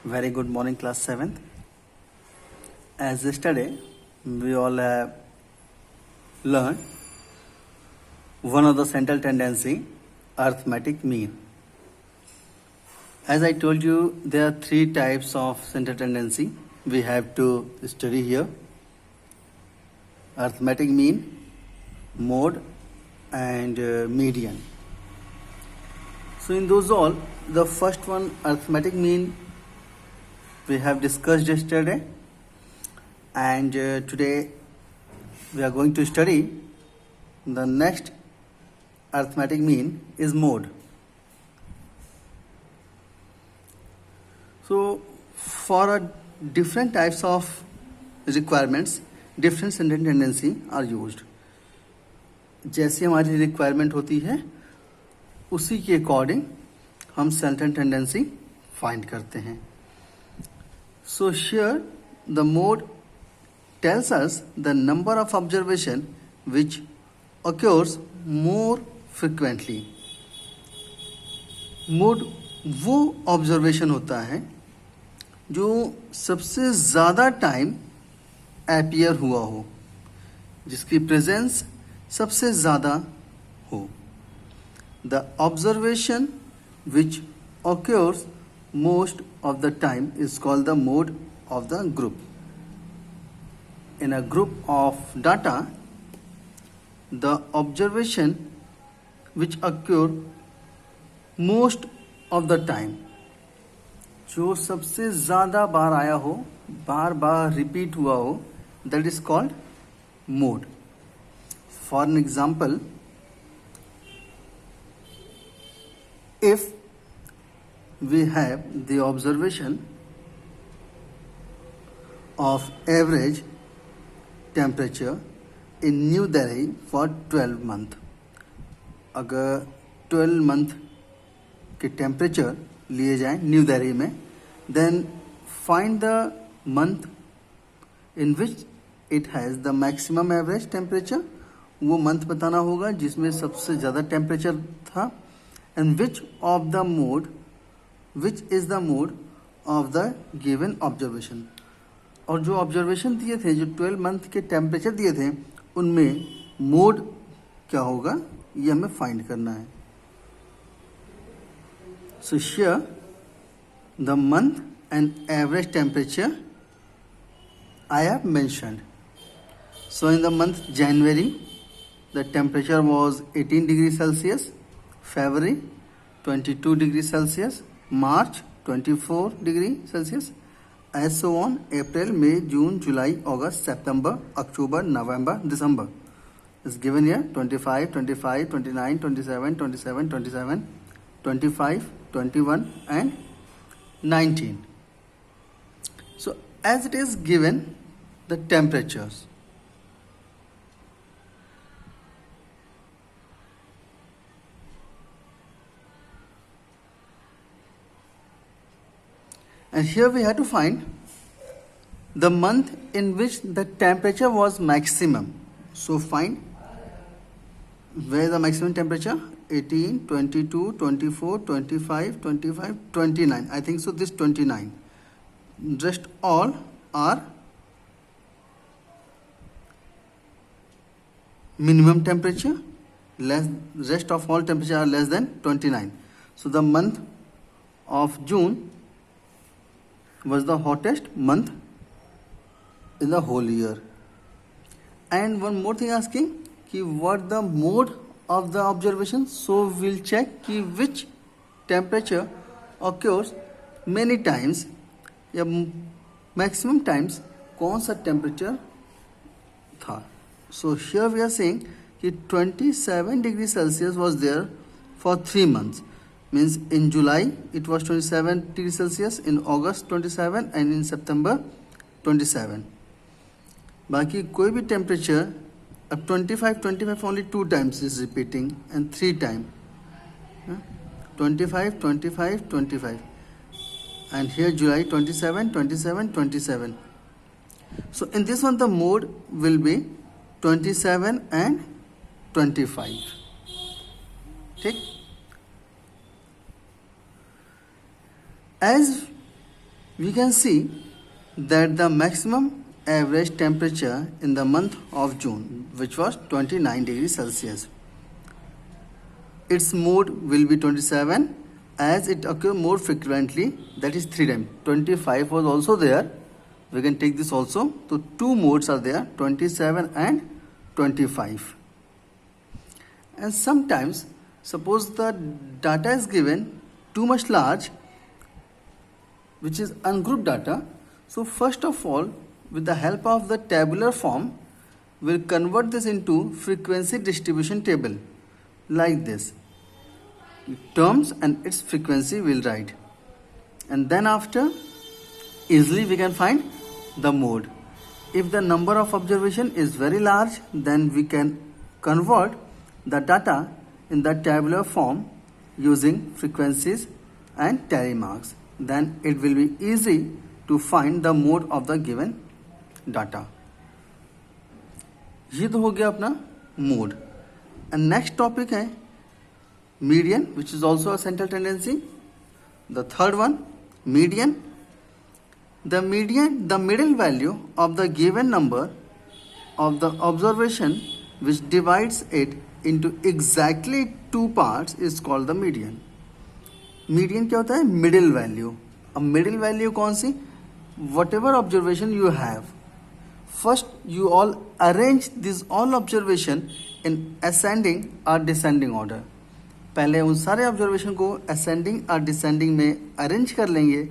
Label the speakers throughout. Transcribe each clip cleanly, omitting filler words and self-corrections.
Speaker 1: Very good morning, class 7th. As yesterday, we all have learned one of the central tendency, arithmetic mean. As I told you, there are three types of central tendency we have to study here. Arithmetic mean, mode, and median. So in those all, the first one, arithmetic mean, we have discussed yesterday, and today we are going to study the next arithmetic mean is mode. So for a different types of requirements, different central tendency are used. जैसी हमारी requirement होती है उसी के according हम central tendency find करते हैं. So here the mode tells us the number of observation which occurs more frequently. Mode वो ऑब्जर्वेशन होता है जो सबसे ज़्यादा टाइम अपीयर हुआ हो, जिसकी प्रेजेंस सबसे ज़्यादा हो. The observation which occurs most of the time is called the mode of the group. In a group of data, the observation which occur most of the time, जो सबसे ज़्यादा बार आया हो, बार बार रिपीट हुआ हो, that is called mode. For an example, if we have the observation of average temperature in New Delhi for 12 month. अगर 12 month के temperature लिए जाएं न्यू दिल्ली में, then find the month in which it has the maximum average temperature. वो month बताना होगा जिसमें सबसे ज़्यादा टेम्परेचर था, and which is the mode of the given observation. और जो ऑब्जर्वेशन दिए थे, जो 12 मंथ के टेम्परेचर दिए थे, उनमें मोड क्या होगा ये हमें फाइंड करना है. So here the month and average temperature I have mentioned. So in the month January the temperature was 18 degrees Celsius, February 22 degrees Celsius, March 24 degrees Celsius, as so on. April, May, June, July, August, September, October, November, December is given here. 25, 25, 29, 27, 27, 27, 25, 21 and 19. So as it is given the temperatures, and here we have to find the month in which the temperature was maximum. So find where is the maximum temperature? 18, 22, 24, 25, 25, 29. I think so this 29. Rest all are minimum temperature. Rest of all temperature are less than 29. So the month of June was the hottest month in the whole year. And one more thing asking कि what the mode of the observation. So we'll check कि which temperature occurs many times या maximum times कौन सा temperature था. So here we are saying कि 27 degrees Celsius was there for 3 months. Means in July it was 27 degrees Celsius, in August 27 and in September 27. बाकी कोई भी temperature अब 25 only 2 times is repeating and 3 times. 25, 25, 25. And here July 27, 27, 27. So in this one the mode will be 27 and 25. ठीक. As we can see that the maximum average temperature in the month of June, which was 29 degrees Celsius, its mode will be 27 as it occurs more frequently, that is 3 times. 25 was also there, we can take this also. So two modes are there, 27 and 25. And sometimes suppose the data is given too much large, which is ungrouped data. So first of all, with the help of the tabular form, we'll convert this into frequency distribution table like this. Terms and its frequency we'll write, and then after easily we can find the mode. If the number of observation is very large, then we can convert the data in the tabular form using frequencies and tally marks. Then it will be easy to find the mode of the given data. ये तो हो गया अपना mode. And next topic है median, which is also a central tendency. The third one, median. The median, the middle value of the given number of the observation which divides it into exactly two parts is called the median. Median क्या होता है? Middle value. अब middle value कौन सी? Whatever observation you have, first you all arrange this all observation in ascending or descending order. पहले उन सारे observation को ascending और डिसेंडिंग में अरेंज कर लेंगे.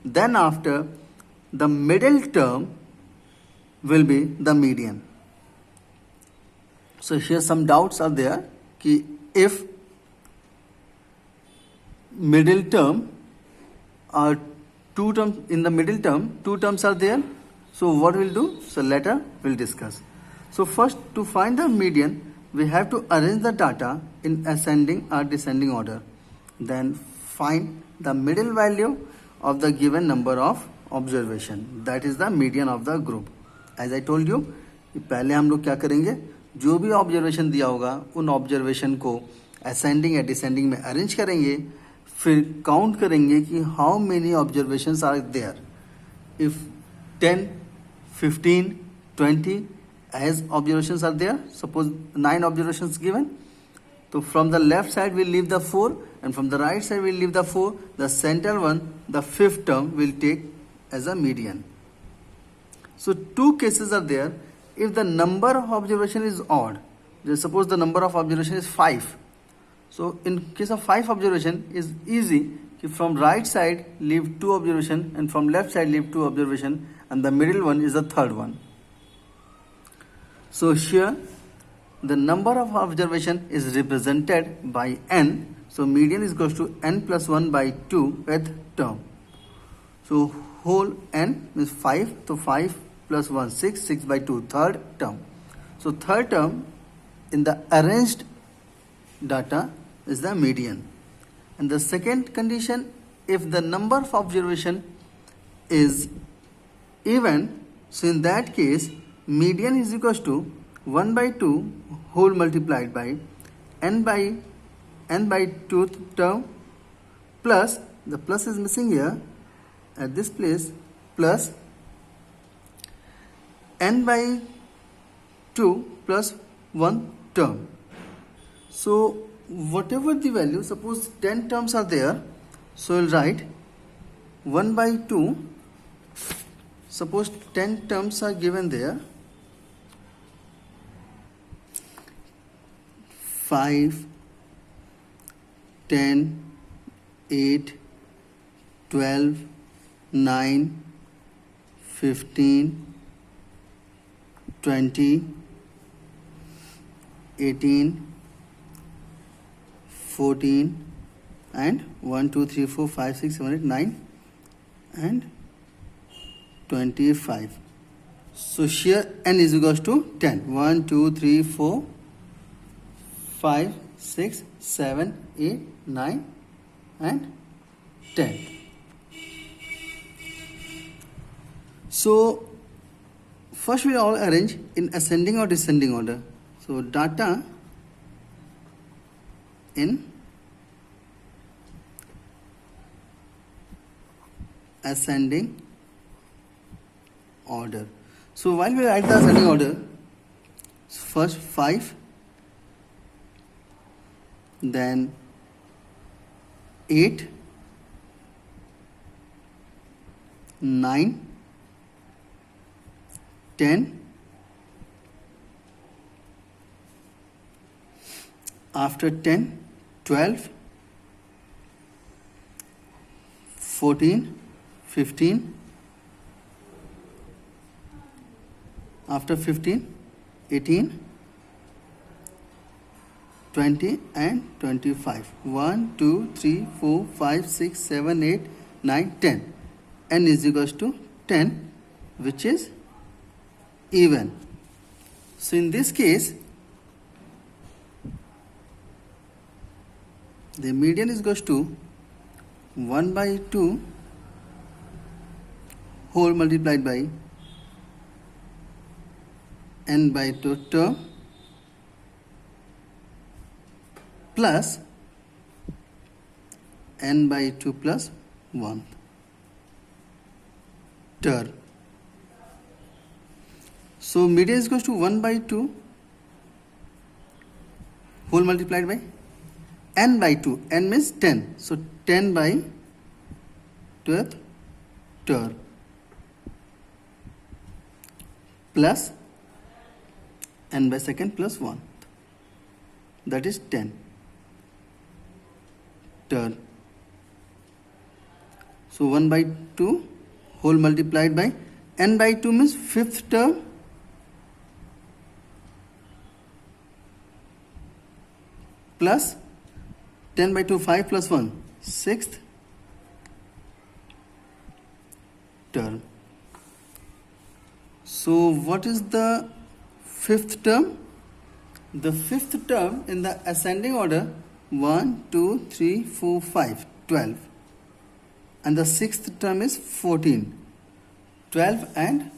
Speaker 1: Then after the middle term will be the median. So here some doubts are there कि if middle term और two terms in the middle term, two terms are there, so what we'll do? So later we'll discuss. So first, to find the median, we have to arrange the data in ascending or descending order. Then find the middle value of the given number of observation. That is the median of the group. As I told you, पहले हम लोग क्या करेंगे, जो भी observation दिया होगा उन ऑब्जर्वेशन को असेंडिंग या डिसेंडिंग में अरेंज करेंगे, फिर काउंट करेंगे कि how many observations are there. If 10, 15, 20 as observations are there, suppose 9 observations given, so from the left side we'll leave the 4 and from the right side we'll leave the 4. The central one, the fifth term, will take as a median. So two cases are there. If the number of observation is odd, just suppose the number of observation is 5. So in case of 5 observation, is easy कि from right side leave 2 observation and from left side leave 2 observation and the middle one is the third one. So here the number of observation is represented by n. So median is equals to n plus 1 by 2 with term. So whole n is 5. So 5 plus 1, 6, 6 by 2, third term. So third term in the arranged data is the median. And the second condition, if the number of observation is even, so in that case median is equals to 1 by 2 whole multiplied by n by 2th term plus, the plus is missing here at this place, plus n by 2 plus 1 term. So whatever the value, suppose 10 terms are there, so we'll write 1 by 2. Suppose 10 terms are given there, 5, 10, 8, 12, 9, 15, 20, 18, 14 and 1, 2, 3, 4, 5, 6, 7, 8, 9 and 25. So here n is equals to 10. 1, 2, 3, 4, 5, 6, 7, 8, 9 and 10. So first we all arrange in ascending or descending order. So data in ascending order. So while we write the ascending order, first 5, then 8, 9, 10, after 10, 12, 14, 15, after 15, 18, 20 and 25. 1, 2, 3, 4, 5, 6, 7, 8, 9, 10. N is equals to 10, which is even. So in this case, the median is equals to 1 by 2 whole multiplied by n by 2 term plus n by 2 plus 1 term. So median is equals to 1 by 2 whole multiplied by n by 2. N means 10. So 10 by 12th term plus n by second plus 1. That is 10 term. So 1 by 2 whole multiplied by n by 2 means 5th term plus 10 by 2, 5 plus 1, 6th term. So what is the 5th term? The 5th term in the ascending order 1, 2, 3, 4, 5, 12. And the 6th term is 14. 12 and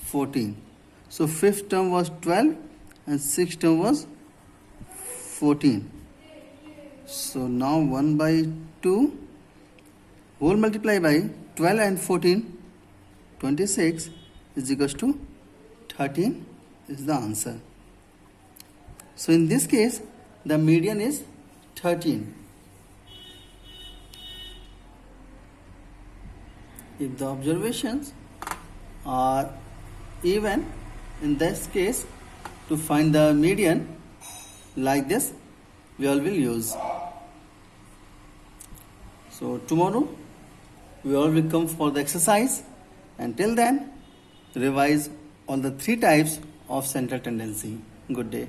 Speaker 1: 14. So 5th term was 12 and 6th term was 14. So now 1 by 2 whole multiplied by 12 and 14, 26 is equals to 13 is the answer. So in this case, the median is 13. If the observations are even, in this case, to find the median, like this, we all will use. So tomorrow, we all will come for the exercise. Until then, revise all the 3 types of central tendency. Good day.